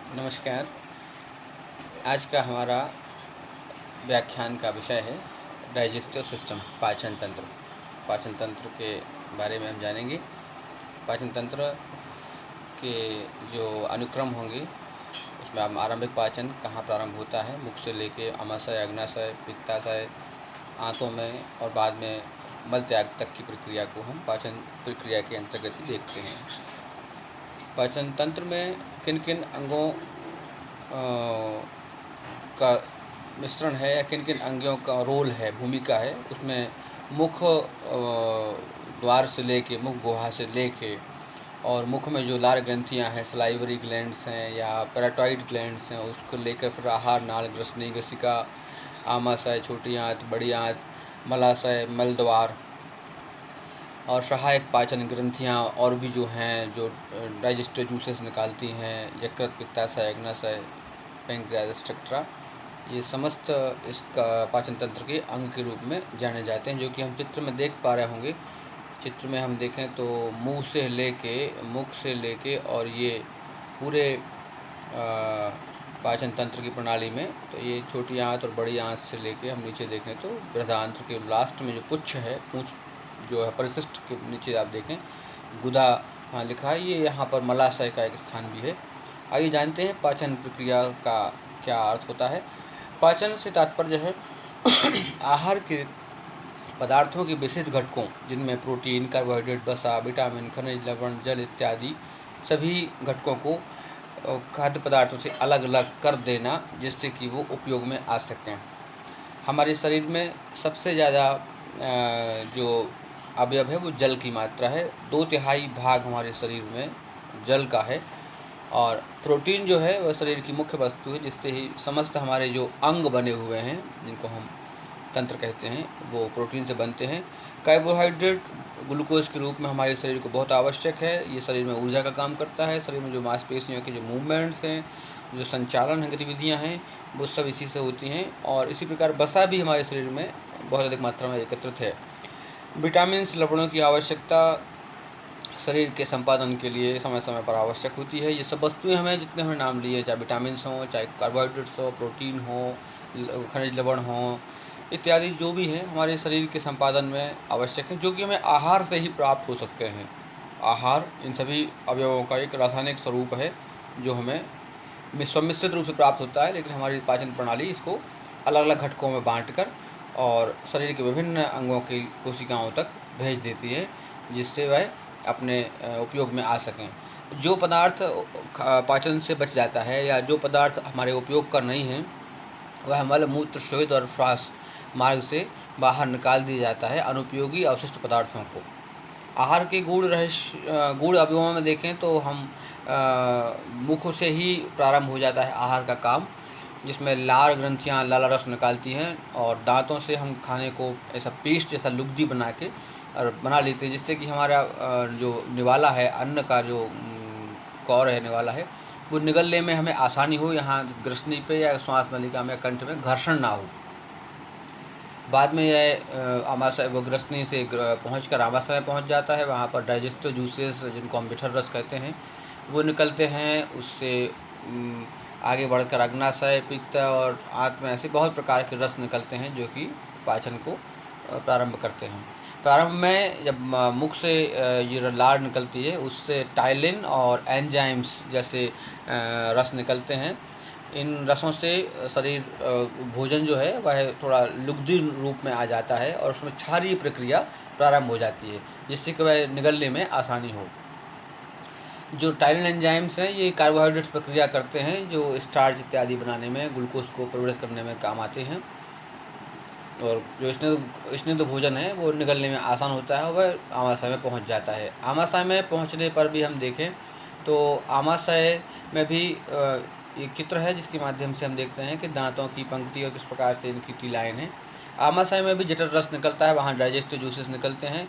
नमस्कार। आज का हमारा व्याख्यान का विषय है डाइजेस्टिव सिस्टम, पाचन तंत्र। पाचन तंत्र के बारे में हम जानेंगे। पाचन तंत्र के जो अनुक्रम होंगे उसमें हम आरंभिक पाचन कहाँ प्रारंभ होता है, मुख से लेके आमाशय, अग्नाशय, पित्ताशय, आंतों में और बाद में मल त्याग तक की प्रक्रिया को हम पाचन प्रक्रिया के अंतर्गत ही देखते हैं। पाचन तंत्र में किन किन अंगों का मिश्रण है या किन किन अंगों का रोल है, भूमिका है, उसमें मुख द्वार से लेके, मुख गुहा से लेके और मुख में जो लार ग्रंथियां हैं, सलाइवरी ग्लैंड्स हैं या पैराटॉइड ग्लैंड्स हैं, उसको लेकर फिर आहार नाल, ग्रसनी, ग्रसिका, आमाशय, छोटी आंत, बड़ी आंत, मलाशय, मलद्वार और सहायक पाचन ग्रंथियां और भी जो हैं, जो डाइजेस्टिव जूसेस निकालती हैं, यकृत, पित्ताशय, अग्नाशय, पैंक्रियास एक्सेट्रा, ये समस्त इसका पाचन तंत्र के अंग के रूप में जाने जाते हैं, जो कि हम चित्र में देख पा रहे होंगे। चित्र में हम देखें तो मुख से लेके और ये पूरे पाचन तंत्र की प्रणाली में, तो ये छोटी आंत और बड़ी आंत से लेके हम नीचे देखें तो बृहदांत्र के लास्ट में जो पुच्छ है, पूंछ जो है परिशिष्ट के नीचे आप देखें गुदा हाँ लिखा है, ये यहाँ पर मलाशय का एक स्थान भी है। आइए जानते हैं पाचन प्रक्रिया का क्या अर्थ होता है। पाचन से तात्पर्य है आहार के पदार्थों के विशिष्ट घटकों, जिनमें प्रोटीन, कार्बोहाइड्रेट, वसा, विटामिन, खनिज, लवण, जल इत्यादि सभी घटकों को खाद्य पदार्थों से अलग अलग कर देना, जिससे कि वो उपयोग में आ सकें। हमारे शरीर में सबसे ज़्यादा जो अवयव है वो जल की मात्रा है। 2/3 भाग हमारे शरीर में जल का है और प्रोटीन जो है वह शरीर की मुख्य वस्तु है, जिससे ही समस्त हमारे जो अंग बने हुए हैं, जिनको हम तंत्र कहते हैं, वो प्रोटीन से बनते हैं। कार्बोहाइड्रेट ग्लूकोज के रूप में हमारे शरीर को बहुत आवश्यक है। ये शरीर में ऊर्जा का काम करता है। शरीर में जो मांसपेशियों के जो मूवमेंट्स हैं, जो संचालन है, गतिविधियाँ हैं, वो सब इसी से होती हैं। और इसी प्रकार वसा भी हमारे शरीर में बहुत अधिक मात्रा में एकत्रित है। विटामिन, लवणों की आवश्यकता शरीर के संपादन के लिए समय समय पर आवश्यक होती है। ये सब वस्तुएं हमें जितने हमने नाम लिए, चाहे विटामिन हों, चाहे कार्बोहाइड्रेट्स हो, प्रोटीन हो, खनिज लवण हों इत्यादि, जो भी है हमारे शरीर के संपादन में आवश्यक है, जो कि हमें आहार से ही प्राप्त हो सकते हैं। आहार इन सभी अवयवों का एक रासायनिक स्वरूप है जो हमें सम्मिश्रित रूप से प्राप्त होता है, लेकिन हमारी पाचन प्रणाली इसको अलग अलग घटकों में बांटकर और शरीर के विभिन्न अंगों की कोशिकाओं तक भेज देती है, जिससे वह अपने उपयोग में आ सकें। जो पदार्थ पाचन से बच जाता है या जो पदार्थ हमारे उपयोग का नहीं है, वह मल, मूत्र, शोथ और श्वास मार्ग से बाहर निकाल दिया जाता है अनुपयोगी अवशिष्ट पदार्थों को। आहार के गूढ़ अवयवों में देखें तो हम मुख से ही प्रारंभ हो जाता है आहार का काम, जिसमें लार ग्रंथियाँ लाला रस निकालती हैं और दांतों से हम खाने को ऐसा पेस्ट जैसा लुगदी बना लेते हैं, जिससे कि हमारा जो निवाला है, अन्न का जो कौर है, निवाला है, वो निगलने में हमें आसानी हो, यहाँ ग्रसनी पे या श्वास नलिका में, कंठ में घर्षण ना हो। बाद में यह आमाशय वो ग्रसनी से पहुंचकर आमाशय में पहुंच जाता है। वहाँ पर डाइजेस्टिव जूसेस, जिनको हम बिठर रस कहते हैं, वो निकलते हैं। उससे आगे बढ़कर अग्नाशय, पित्त और आंत में ऐसे बहुत प्रकार के रस निकलते हैं जो कि पाचन को प्रारंभ करते हैं। प्रारंभ में जब मुख से ये लार निकलती है, उससे टाइलिन और एंजाइम्स जैसे रस निकलते हैं। इन रसों से शरीर भोजन जो है वह थोड़ा लुगदी रूप में आ जाता है और उसमें क्षारीय प्रक्रिया प्रारंभ हो जाती है, जिससे कि वह निगलने में आसानी हो। जो टाइलिन एंजाइम्स हैं, ये कार्बोहाइड्रेट्स प्रक्रिया करते हैं जो स्टार्च इत्यादि बनाने में, ग्लूकोज को परिवर्तित करने में काम आते हैं। और जो स्निग्ध भोजन है वो निगलने में आसान होता है और वह आमाशय में पहुंच जाता है। आमाशय में पहुंचने पर भी हम देखें तो आमाशय में भी एक चित्र है, जिसके माध्यम से हम देखते हैं कि दांतों की पंक्ति और किस प्रकार से इनकी टी लाइन है। आमाशय में भी जठर रस निकलता है, वहाँ डाइजेस्टिव जूसेस निकलते हैं,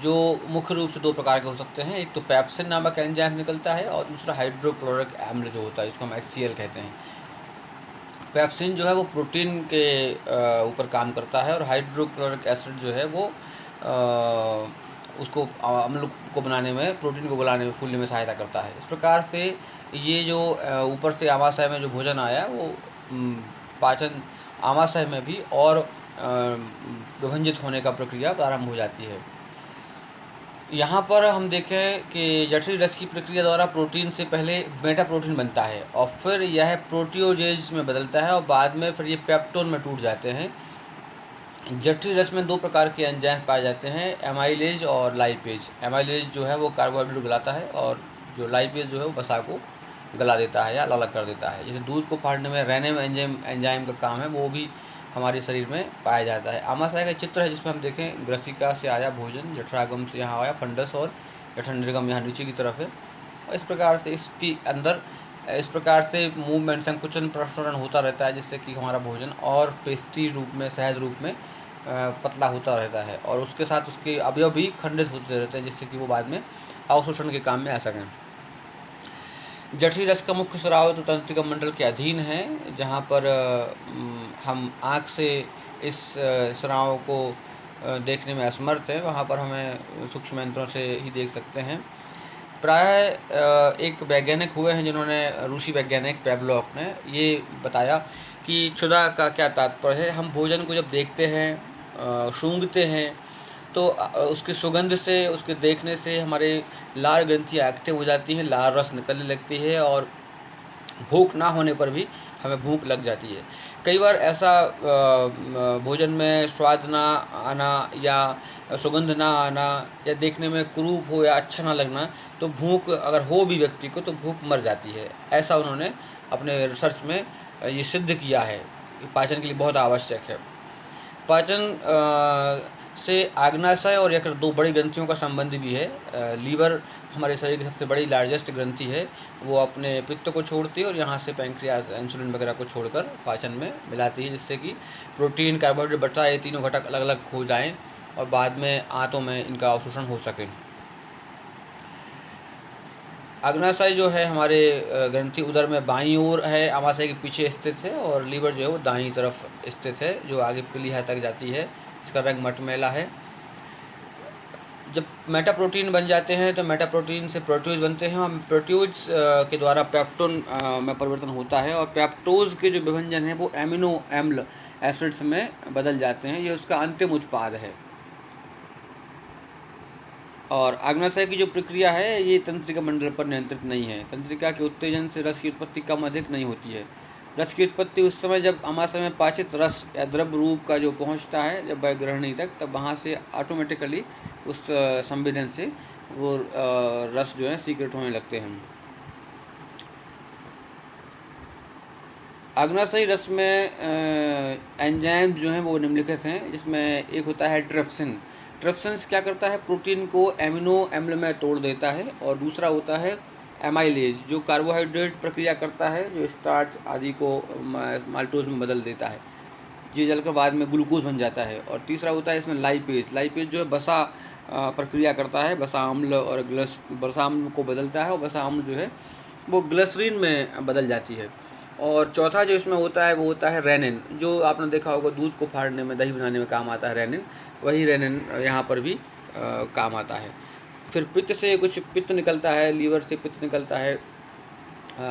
जो मुख्य रूप से 2 प्रकार के हो सकते हैं। एक तो पेप्सिन नामक एंजाइम निकलता है और दूसरा हाइड्रोक्लोरिक अम्ल जो होता है, इसको हम HCl कहते हैं। पेप्सिन जो है वो प्रोटीन के ऊपर काम करता है और हाइड्रोक्लोरिक एसिड जो है वो उसको अम्ल को बनाने में, प्रोटीन को गलाने में, फूलने में सहायता करता है। इस प्रकार से ये जो ऊपर से आमाशय में जो भोजन आया वो पाचन आमाशय में भी और विभंजित होने का प्रक्रिया प्रारंभ हो जाती है। यहाँ पर हम देखें कि जठरी रस की प्रक्रिया द्वारा प्रोटीन से पहले बेटा प्रोटीन बनता है और फिर यह प्रोटियोजेज में बदलता है और बाद में फिर ये पेप्टोन में टूट जाते हैं। जठरी रस में 2 प्रकार के एंजाइम पाए जाते हैं, एमाइलेज और लाइपेज। एमाइलेज जो है वो कार्बोहाइड्रेट गलाता है और जो लाइपेज जो है वो वसा को गला देता है या अलग कर देता है। जैसे दूध को फाड़ने में रेनिन एंजाइम का काम है, वो भी हमारे शरीर में पाया जाता है। आमाशय का चित्र है जिसमें हम देखें ग्रसिका से आया भोजन, जठरागम से यहाँ आया फंडस और जठरनिर्गम यहाँ नीचे की तरफ है। और इस प्रकार से इसके अंदर इस प्रकार से मूवमेंट संकुचन प्रसरण होता रहता है, जिससे कि हमारा भोजन और पेस्ट्री रूप में सहज रूप में पतला होता रहता है और उसके साथ उसके अवयव भी खंडित होते रहते हैं, जिससे कि वो बाद में अवशोषण के काम में आ सकें। जठरी रस का मुख्य स्राव तो तंत्रिका मंडल के अधीन है, जहाँ पर हम आँख से इस स्राव को देखने में असमर्थ हैं, वहाँ पर हमें सूक्ष्म यंत्रों से ही देख सकते हैं। प्राय एक वैज्ञानिक हुए हैं जिन्होंने, रूसी वैज्ञानिक पेवलोव ने ये बताया कि क्षुधा का क्या तात्पर्य है। हम भोजन को जब देखते हैं, सूंघते हैं, तो उसकी सुगंध से, उसके देखने से हमारे लार ग्रंथियाँ एक्टिव हो जाती हैं, लार रस निकलने लगती है और भूख ना होने पर भी हमें भूख लग जाती है। कई बार ऐसा भोजन में स्वाद ना आना या सुगंध ना आना या देखने में कुरूप हो या अच्छा ना लगना, तो भूख अगर हो भी व्यक्ति को तो भूख मर जाती है। ऐसा उन्होंने अपने रिसर्च में ये सिद्ध किया है। पाचन के लिए बहुत आवश्यक है। पाचन से आग्नाशय और यकृत 2 बड़ी ग्रंथियों का संबंध भी है। लीवर हमारे शरीर की सबसे बड़ी लार्जेस्ट ग्रंथि है, वो अपने पित्त को छोड़ती है और यहाँ से पैंक्रियाज इंसुलिन वगैरह को छोड़कर पाचन में मिलाती है, जिससे कि प्रोटीन, कार्बोहाइड्रेट, वसा ये तीनों घटक अलग अलग हो जाएं और बाद में आंतों में इनका अवशोषण हो सके। अग्नाशय जो है हमारे ग्रंथि उदर में बाईं ओर है, आमाशय के पीछे स्थित है और लीवर जो है वो दाईं तरफ स्थित है, जो आगे पीलीहा तक जाती है। इसका रंग मटमैला है। जब मेटाप्रोटीन बन जाते हैं तो मेटाप्रोटीन से प्रोट्यूज बनते हैं और प्रोट्यूज के द्वारा पेप्टोन में परिवर्तन होता है और पेप्टोज के जो विभंजन हैं वो एमिनो एम्ल एसिड्स में बदल जाते हैं। ये उसका अंतिम उत्पाद है। और आग्नाशय की जो प्रक्रिया है ये तंत्रिका मंडल पर नियंत्रित नहीं है। तंत्रिका के उत्तेजन से रस की उत्पत्ति कम अधिक नहीं होती है। रस की उत्पत्ति उस समय जब आमाशय में पाचित रस या द्रव रूप का जो पहुंचता है जब वह ग्रहणी तक, तब वहाँ से ऑटोमेटिकली उस संवेदन से वो रस जो है सीक्रेट होने लगते हैं। अग्नाशयी रस में एंजाइम जो हैं वो निम्नलिखित हैं, जिसमें एक होता है ट्रिप्सिन। ट्रिप्सिन क्या करता है, प्रोटीन को एमिनो एम्ल में तोड़ देता है। और दूसरा होता है एमाइलेज, जो कार्बोहाइड्रेट प्रक्रिया करता है, जो स्टार्च आदि को माल्टोज में बदल देता है, ये जलकर बाद में ग्लूकोज बन जाता है। और तीसरा होता है इसमें लाइपेज। लाइपेज जो है वसा प्रक्रिया करता है, वसा अम्ल और वसा अम्ल को बदलता है और वसा अम्ल जो है वो ग्लिसरीन में बदल जाती है। और चौथा जो इसमें होता है वो होता है रेनिन, जो आपने देखा होगा दूध को फाड़ने में, दही बनाने में काम आता है रेनिन। वही रेनिन यहाँ पर भी काम आता है। फिर पित्त से कुछ पित्त निकलता है, लीवर से पित्त निकलता है,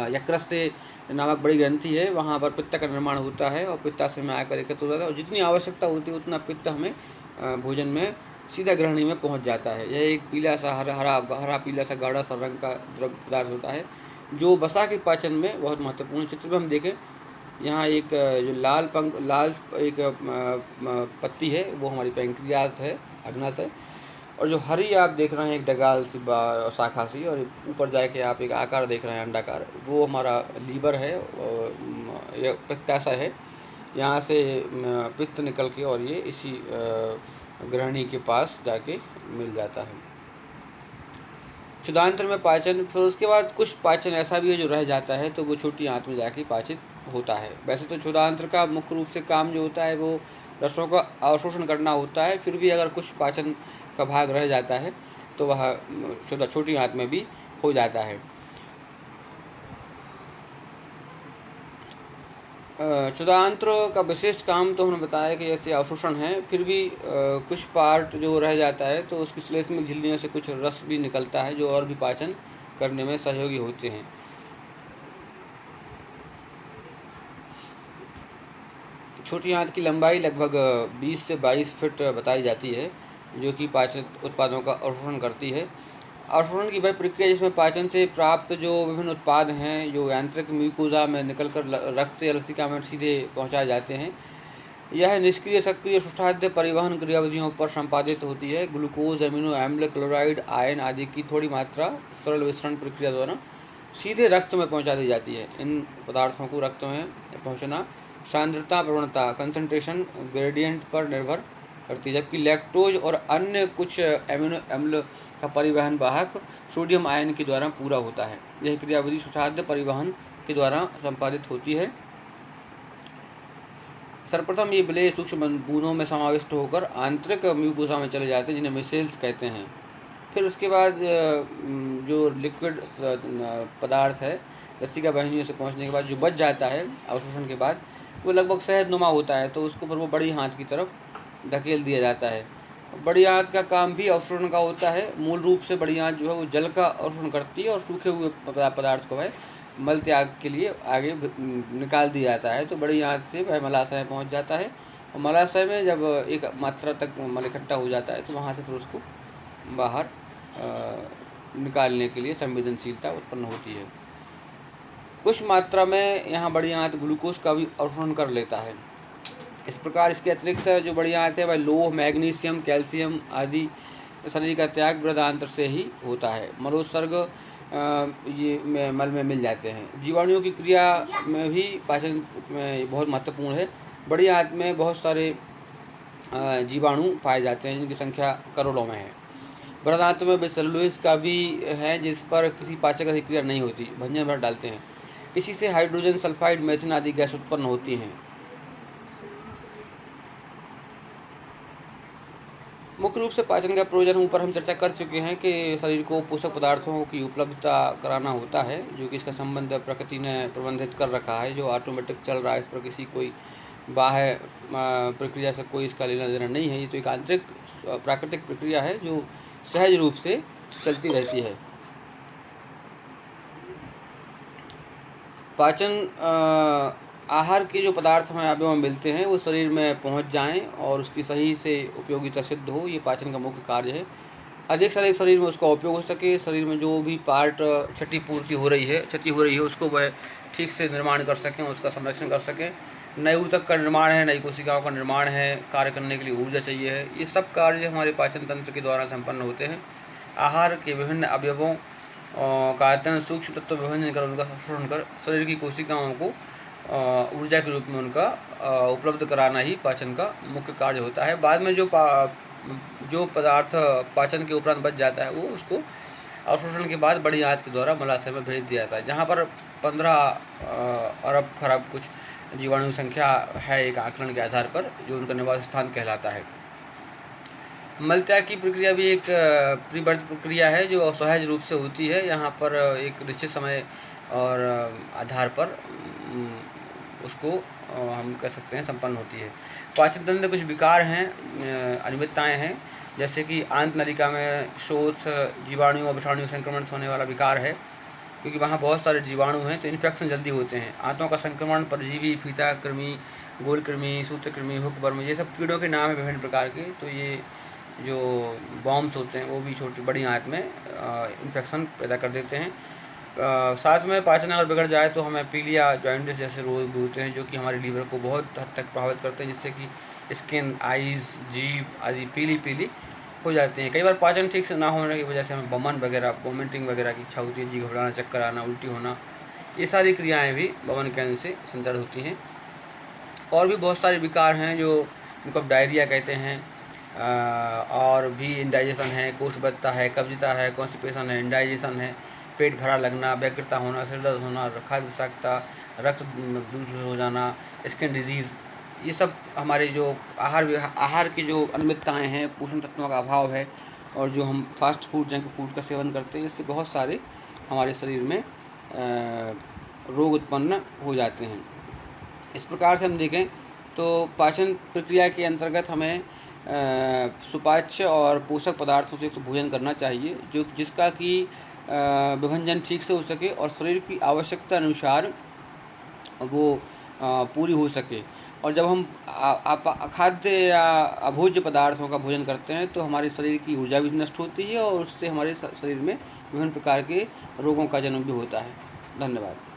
यकृत से नामक बड़ी ग्रंथि है, वहाँ पर पित्त का निर्माण होता है और पित्ताशय में आकर एकत्र हो जाता है और जितनी आवश्यकता होती है उतना पित्त हमें भोजन में सीधा ग्रहणी में पहुँच जाता है। यह एक पीला सा हरा पीला सा गाढ़ा सा रंग का द्रव पदार्थ होता है, जो वसा के पाचन में बहुत महत्वपूर्ण। चित्र में हम देखें, यहाँ एक जो लाल एक पत्ती है वो हमारी पैंक्रियाज है, अग्नाशय। और जो हरी आप देख रहे हैं एक डगाल सी शाखा सी, और ऊपर जाके आप एक आकार देख रहे हैं अंडाकार, वो हमारा लीवर है और यह पित्ताशय है। यहाँ से पित्त निकल के और ये इसी ग्रहणी के पास जाके मिल जाता है। क्षुधांत्र में पाचन, फिर उसके बाद कुछ पाचन ऐसा भी है जो रह जाता है, तो वो छोटी आंत में जाके पाचित होता है। वैसे तो क्षुधांत्र का मुख्य रूप से काम जो होता है वो रसों का अवशोषण करना होता है, फिर भी अगर कुछ पाचन का भाग रह जाता है तो वह छोटी आंत में भी हो जाता है। क्षुधांत्र का विशेष काम तो हमने बताया कि जैसे अवशोषण है, फिर भी कुछ पार्ट जो रह जाता है तो उसकी श्लेष्मिक झिल्लियों से कुछ रस भी निकलता है, जो और भी पाचन करने में सहयोगी होते हैं। छोटी आंत की लंबाई लगभग 20 से 22 फीट बताई जाती है, जो कि पाचन उत्पादों का अवशोषण करती है। अवशोषण की वह प्रक्रिया जिसमें पाचन से प्राप्त जो विभिन्न उत्पाद हैं, जो यांत्रिक म्यूकोजा में निकलकर रक्त या लसिका में सीधे पहुंचाए जाते हैं, यह निष्क्रिय, सक्रिय, सुसाध्य परिवहन क्रियाविधियों पर संपादित होती है। ग्लूकोज, अमीनो अम्ल, क्लोराइड, आयन आदि की थोड़ी मात्रा सरल विसरण प्रक्रिया द्वारा सीधे रक्त में पहुंचा दी जाती है। इन पदार्थों को रक्त में पहुंचना सांद्रता, प्रवणता, कंसंट्रेशन ग्रेडियंट पर निर्भर करती है, जबकि लैक्टोज और अन्य कुछ अमीनो अम्ल का परिवहन वाहक सोडियम आयन के द्वारा पूरा होता है। यह क्रियाविधि सुसाध्य परिवहन के द्वारा संपादित होती है। सर्वप्रथम ये विलेय सूक्ष्म बूंदों में समाविष्ट होकर आंतरिक म्यूकोसा में चले जाते हैं, जिन्हें मिसेल्स कहते हैं। फिर उसके बाद जो लिक्विड पदार्थ है लसिका वाहिनियों से पहुंचने के बाद जो बच जाता है अवशोषण के बाद, वो लगभग शहदनुमा होता है, तो उसको फिर वो बड़ी आंत की तरफ धकेल दिया जाता है। बड़ी आंत का काम भी अवशोषण का होता है। मूल रूप से बड़ी आंत जो है वो जल का अवशोषण करती है और सूखे हुए पदार्थ को है मल त्याग के लिए आगे निकाल दिया जाता है। तो बड़ी आंत से वह मलाशय में पहुंच जाता है, और मलाशय में जब एक मात्रा तक मल इकट्ठा हो जाता है तो वहाँ से फिर उसको बाहर निकालने के लिए संवेदनशीलता उत्पन्न होती है। कुछ मात्रा में यहाँ बड़ी आंत ग्लूकोज का भी अवशोषण कर लेता है। इस प्रकार इसके अतिरिक्त जो बड़ी आंत है वह लोह, मैग्नीशियम, कैल्शियम आदि शरीर का त्याग बृहदांत्र से ही होता है। मलोत्सर्ग ये मल में मिल जाते हैं। जीवाणुओं की क्रिया में भी पाचन में बहुत महत्वपूर्ण है। बड़ी आंत में बहुत सारे जीवाणु पाए जाते हैं, जिनकी संख्या करोड़ों में है। बृहदांत्र में सेलुलोज का भी है, जिस पर किसी पाचक क्रिया नहीं होती, भंजन भर डालते हैं। इसी से हाइड्रोजन सल्फाइड, मेथेन आदि गैस उत्पन्न होती हैं। मुख्य रूप से पाचन का प्रयोजन ऊपर हम चर्चा कर चुके हैं कि शरीर को पोषक पदार्थों की उपलब्धता कराना होता है, जो कि इसका संबंध प्रकृति ने प्रबंधित कर रखा है, जो ऑटोमेटिक चल रहा है। इस पर किसी कोई बाह्य प्रक्रिया से कोई इसका लेना देना नहीं है। ये तो एक आंतरिक प्राकृतिक प्रक्रिया है जो सहज रूप से चलती रहती है। पाचन आहार के जो पदार्थ हमें अवयव में मिलते हैं वो शरीर में पहुंच जाएं और उसकी सही से उपयोगिता सिद्ध हो, ये पाचन का मुख्य कार्य है। अधिक से अधिक शरीर में उसका उपयोग हो सके, शरीर में जो भी पार्ट क्षति हो रही है उसको वह ठीक से निर्माण कर सकें, उसका संरक्षण कर सकें। नए ऊतक का निर्माण है, नई कोशिकाओं का निर्माण है, कार्य करने के लिए ऊर्जा चाहिए है। ये सब कार्य हमारे पाचन तंत्र के द्वारा संपन्न होते हैं। आहार के विभिन्न अवयवों का अत्यंत सूक्ष्म तत्व विभाजन कर उनका शोषण कर शरीर की कोशिकाओं को ऊर्जा के रूप में उनका उपलब्ध कराना ही पाचन का मुख्य कार्य होता है। बाद में जो पदार्थ पाचन के उपरांत बच जाता है वो उसको अवशोषण के बाद बड़ी आंत के द्वारा मलाशय में भेज दिया जाता है, जहाँ पर 15 अरब खरब कुछ जीवाणु संख्या है एक आकलन के आधार पर, जो उनका निवास स्थान कहलाता है। मलत्याग की प्रक्रिया भी एक परिवर्तित प्रक्रिया है जो असहज रूप से होती है। यहाँ पर एक निश्चित समय और आधार पर उसको हम कह सकते हैं संपन्न होती है। पाचन तंत्र कुछ विकार हैं, अनियमितताएं हैं, जैसे कि आंत नलिका में शोथ, जीवाणु और विषाणु संक्रमण से होने वाला विकार है, क्योंकि वहाँ बहुत सारे जीवाणु हैं तो इन्फेक्शन जल्दी होते हैं। आंतों का संक्रमण परजीवी, फीता कृमि, गोल कृमि, सूत्र कृमि, हुकवर्म, ये सब कीड़ों के नाम हैं विभिन्न प्रकार के। तो ये जो बॉम्ब्स होते हैं वो भी छोटी बड़ी आंत में इन्फेक्शन पैदा कर देते हैं। साथ में पाचन अगर बिगड़ जाए तो हमें पीलिया, जॉइंटिस जैसे रोग भी होते हैं, जो कि हमारे लीवर को बहुत हद तक प्रभावित करते हैं, जिससे कि स्किन, आइज़, जीभ आदि पीली हो जाती हैं। कई बार पाचन ठीक से ना होने की वजह से हमें बमन वगैरह, वोमिटिंग वगैरह की इच्छा होती है, जी घबराना, चक्कर आना, उल्टी होना, ये सारी क्रियाएँ भी बमन कैन से संचालित होती हैं। और भी बहुत सारे विकार हैं जो उनको डायरिया कहते हैं, और भी इंडाइजेशन है, कोष्ठबद्धता है, कब्जियता है, कॉन्स्टिपेशन है, इंडाइजेशन है, पेट भरा लगना, व्यग्रता होना, सिर दर्द होना, खाद्य विषाक्तता, रक्त दूषित हो जाना, स्किन डिजीज़, ये सब हमारे जो आहार की जो अनियमितताएँ हैं, पोषण तत्वों का अभाव है, और जो हम फास्ट फूड, जंक फूड का सेवन करते हैं, इससे बहुत सारे हमारे शरीर में रोग उत्पन्न हो जाते हैं। इस प्रकार से हम देखें तो पाचन प्रक्रिया के अंतर्गत हमें सुपाच्य और पोषक पदार्थों से भोजन करना चाहिए, जो जिसका कि विभंजन ठीक से हो सके और शरीर की आवश्यकता अनुसार वो पूरी हो सके। और जब हम खाद्य या अभोज्य पदार्थों का भोजन करते हैं तो हमारे शरीर की ऊर्जा भी नष्ट होती है और उससे हमारे शरीर में विभिन्न प्रकार के रोगों का जन्म भी होता है। धन्यवाद।